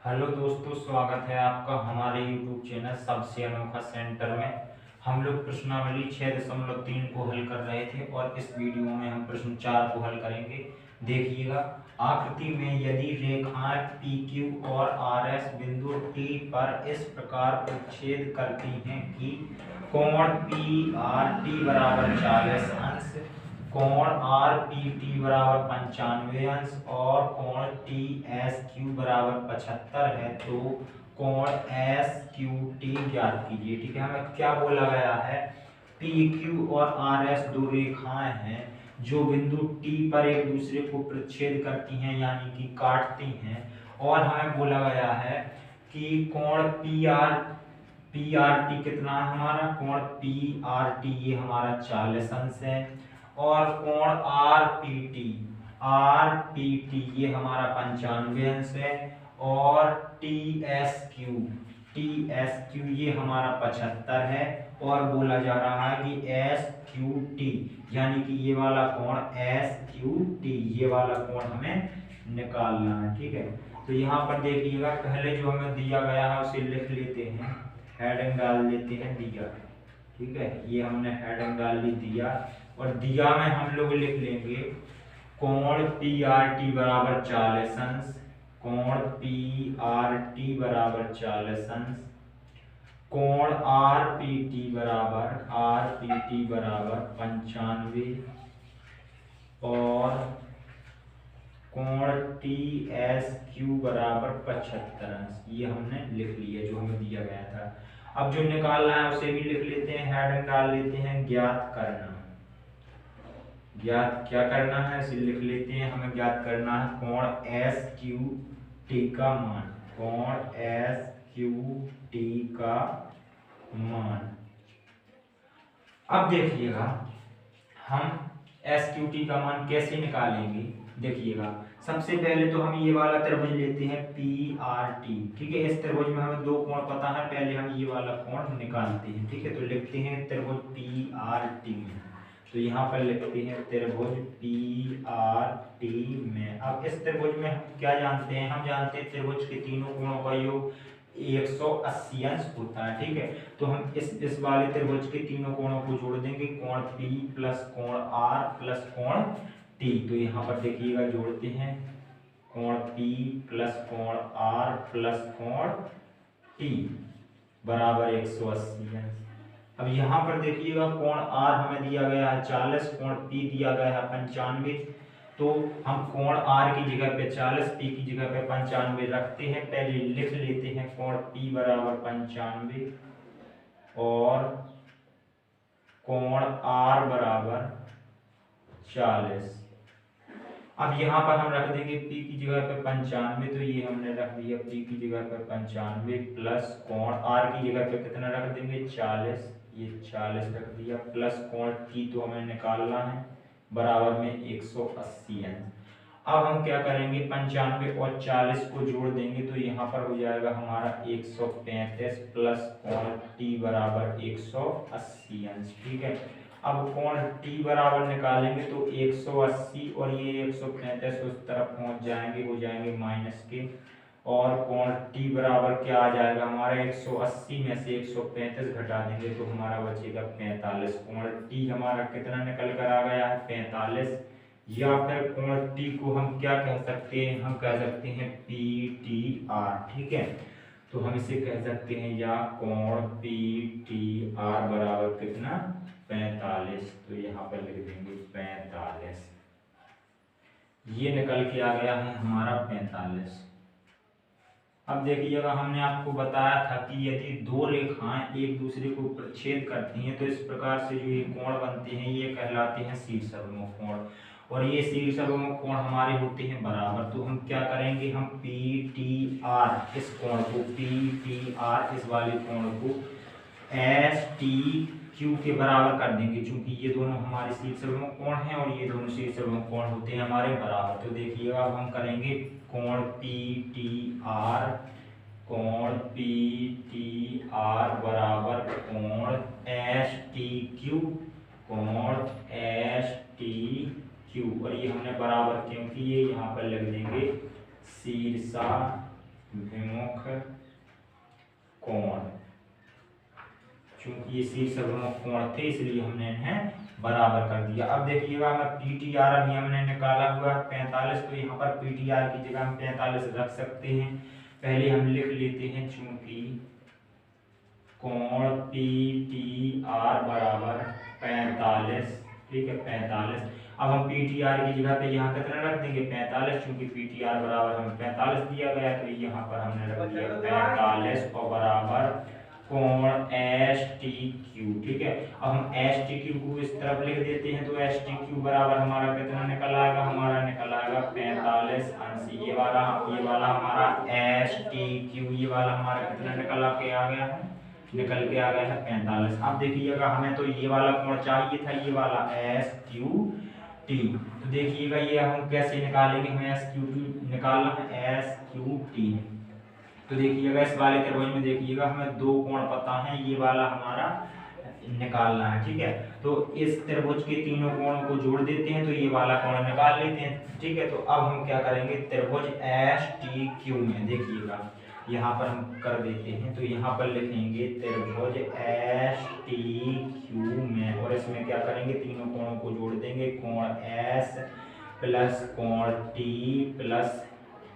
Hello दोस्तों, स्वागत है आपका हमारे YouTube चैनल सबसे अनोखा सेंटर में। हम लोग प्रश्नावली 6.3 को हल कर रहे थे और इस वीडियो में हम प्रश्न 4 को हल करेंगे। देखिएगा, आकृति में यदि रेखाएं PQ और RS बिंदु T पर इस प्रकार प्रतिच्छेद करती हैं कि कोण PRT बराबर 40 अंश, कोण RPT बराबर 95 अंश और कोण TSQ बराबर 75 है, तो कोण SQT ज्ञात कीजिए। ठीक है, हमें क्या बोला गया है? PQ और RS दो रेखाएं हैं जो बिंदु T पर एक दूसरे को प्रतिच्छेद करती हैं, यानी कि काटती हैं। और हमें बोला गया है कि कोण PRT कितना है? हमारा कोण PRT ये हमारा 40 अंश है और कोण RPT ये हमारा 95 अंश है और TSQ ये हमारा 75 है। और बोला जा रहा है कि SQT यानी कि ये वाला कोण SQT ये वाला कोण हमें निकालना है। ठीक है, तो यहाँ पर देखिएगा, पहले जो हमें दिया गया है उसे लिख लेते हैं, हेडिंग डाल देते हैं दिया। ठीक है, ये हमने हेडिंग डाल दी दिया, और दिया में हम लोग लिख लेंगे कोण PRT बराबर 40 अंश, कोण PRT बराबर 40 अंश, कोण RPT बराबर 95 और कोण TSQ बराबर 75 अंश। ये हमने लिख लिया जो हमें दिया गया था। अब जो निकालना है उसे भी लिख लेते हैं, हेडिंग डाल लेते हैं ज्ञात करना। ज्ञात क्या करना है इसे लिख लेते हैं, हमें ज्ञात करना है कोण SQT का मान, कोण SQT का मान। अब देखिएगा, हम SQT का मान कैसे निकालेंगे। देखिएगा, सबसे पहले तो हम ये वाला त्रिभुज लेते हैं PRT। ठीक है, इस त्रिभुज में हमें दो कोण पता है, पहले हम ये वाला कोण निकालते हैं। ठीक है, तो लिखते हैं त्रिभुज PRT में, तो यहाँ पर लिखते हैं त्रिभुज PRT में। अब इस त्रिभुज में हम क्या जानते हैं? हम जानते हैं त्रिभुज के तीनों कोणों का योग 180 अंश होता है। ठीक है, तो हम इस वाले त्रिभुज के तीनों कोणों को जोड़ देंगे, कोण P प्लस कोण R प्लस कोण T। तो यहाँ पर देखिएगा, जोड़ते हैं कोण P प्लस कोण R प्लस कोण T बराबर 180 अंश। अब यहाँ पर देखिएगा, कोण R हमें दिया गया है 40, कोण P दिया गया है 95, तो हम कोण R की जगह पे 40, P की जगह पे 95 रखते हैं। पहले लिख लेते हैं कोण P बराबर 95 और कोण R बराबर 40। अब यहाँ पर हम रख देंगे P की जगह पे 95, तो ये हमने रख दिया P की जगह पे 95 प्लस कोण R की जगह पे कितना रख देंगे 40, ये 40 रख दिया, प्लस कोण T तो हमें निकालना है बराबर में 180 अंश। अब हम क्या करेंगे, 95 और 40 को जोड़ देंगे, तो यहाँ पर हो जाएगा हमारा 135 प्लस कोण T बराबर 180 अंश। ठीक है, अब कोण T बराबर निकालेंगे तो 180 और ये 135 उस तरफ पहुंच जाएंगे, हो जाएंगे माइनस के, और कोण T बराबर क्या आ जाएगा हमारा 180 में से 135 घटा देंगे तो हमारा बचेगा 45। कोण T हमारा कितना निकल कर आ गया है 45, या फिर कोण T को हम क्या कह सकते हैं, हम कह सकते हैं PTR। ठीक है, तो हम इसे कह सकते हैं, या कोण PTR बराबर कितना 45, तो यहाँ पर लिख देंगे 45। ये निकल के आ गया है हमारा 45। अब देखिएगा, हमने आपको बताया था कि यदि दो रेखाएं एक दूसरे को प्रतिच्छेद करती हैं तो इस प्रकार से जो ये कोण बनते हैं ये कहलाते हैं शीर्षाभिमुख कोण, और ये शीर्षाभिमुख कोण हमारे होते हैं बराबर। तो हम क्या करेंगे, हम PTR इस कोण को, PTR इस वाले कोण को STQ के बराबर कर देंगे, क्योंकि ये दोनों हमारे शीर्षाभिमुख कोण हैं और ये दोनों शीर्षाभिमुख कोण होते हैं हमारे बराबर। तो देखिएगा, अब हम करेंगे कोण PTR बराबर कोण STQ, कोण STQ, और ये हमने बराबर क्योंकि ये यहाँ पर लिख देंगे शीर्षाभिमुख विमुख कोण, चूंकि ये शीर्षविमुख कोण थे इसलिए हमने इन्हें बराबर कर दिया। अब देखिएगा हमें पीटीआर अभी हमने निकाला हुआ 45, तो यहाँ पर पीटीआर की जगह हम 45 रख सकते हैं। पहले हम लिख लेते हैं चूंकि कोण पीटीआर बराबर 45, ठीक है 45। अब हम पीटीआर की जगह पे यहाँ कितना रख देंगे 45, चूंकि पीटीआर बराबर हमें 45 दिया गया तो यहाँ पर हमने रख दिया 45 और बराबर कोण एस टी क्यू, ठीक है। अब हम एस टी क्यू को इस तरफ लिख देते हैं तो एस टी क्यू बराबर हमारा कितना निकल आएगा, हमारा निकल आएगा 45 अंश ये वाला हमारा एस टी क्यू, ये वाला हमारा कितना निकल के आ गया है, निकल के आ गया है 45। अब देखिएगा हमें तो ये वाला कोण चाहिए था, ये वाला एस क्यू टी, तो देखिएगा ये हम कैसे निकालेंगे, हमें एस क्यू टी निकालना है, एस क्यू टी। तो देखिएगा इस वाले त्रिभुज में देखिएगा हमें दो कोण पता है, ये वाला हमारा निकालना है, ठीक है। तो इस त्रिभुज के तीनों कोणों को जोड़ देते हैं तो ये वाला कोण निकाल लेते हैं, ठीक है। तो अब हम क्या करेंगे, त्रिभुज एस टी क्यू में देखिएगा यहाँ पर हम कर देते हैं, तो यहाँ पर लिखेंगे त्रिभुज एस टी क्यू में, और इसमें क्या करेंगे तीनों कोणों को जोड़ देंगे, कोण एस प्लस कोण टी प्लस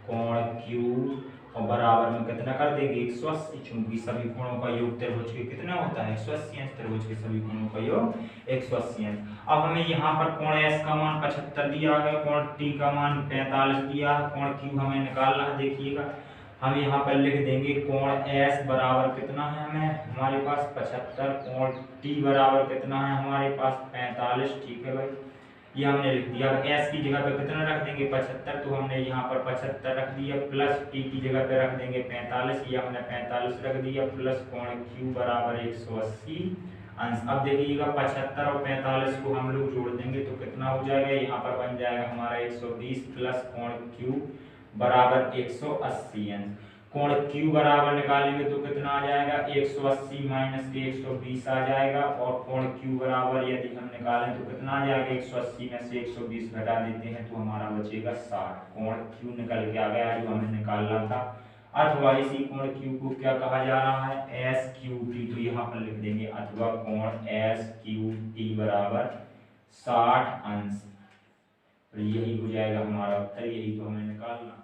कोण क्यू और बराबर में कितना कर देंगे 180, चूंकि सभी कोणों का योग त्रिभुज के कितना होता है 180, त्रिभुज के सभी कोणों का योग 180। अब हमें यहाँ पर कोण एस का मान 75 दिया गया, कोण टी का मान 45 दिया, कोण क्यू हमें निकालना है। देखिएगा हम यहाँ पर लिख देंगे कोण एस बराबर कितना है, हमें हमारे पास 75, कोण टी बराबर कितना है हमारे पास 45, ठीक है भाई, ये हमने लिख दिया। अब एस की जगह पे कितना रख देंगे 75, तो हमने यहाँ पर 75 रख दिया, प्लस टी की जगह पे रख देंगे 45, ये हमने 45 रख दिया, प्लस कोण क्यू बराबर 180 अंश। अब देखिएगा 75 और 45 को हम लोग जोड़ देंगे तो कितना हो जाएगा, यहाँ पर बन जाएगा हमारा 120 प्लस कोण क्यू बराबर 180 अंश। कोण क्यू बराबर निकालेंगे तो कितना आ जाएगा 180 माइनस के 120 आ जाएगा, और कोण क्यू बराबर यदि हम निकालें तो कितना आ जाएगा 180 में से 120 घटा देते हैं तो हमारा बचेगा 60। कोण क्यू निकल के आ गया जो हमें निकालना था, अथवा इसी कोण क्यू को क्या कहा जा रहा है एस क्यू टी, तो यहाँ पर लिख देंगे अथवा कोण एस क्यू टी बराबर 60 अंश। यही हो जाएगा हमारा उत्तर, यही तो हमें निकालना।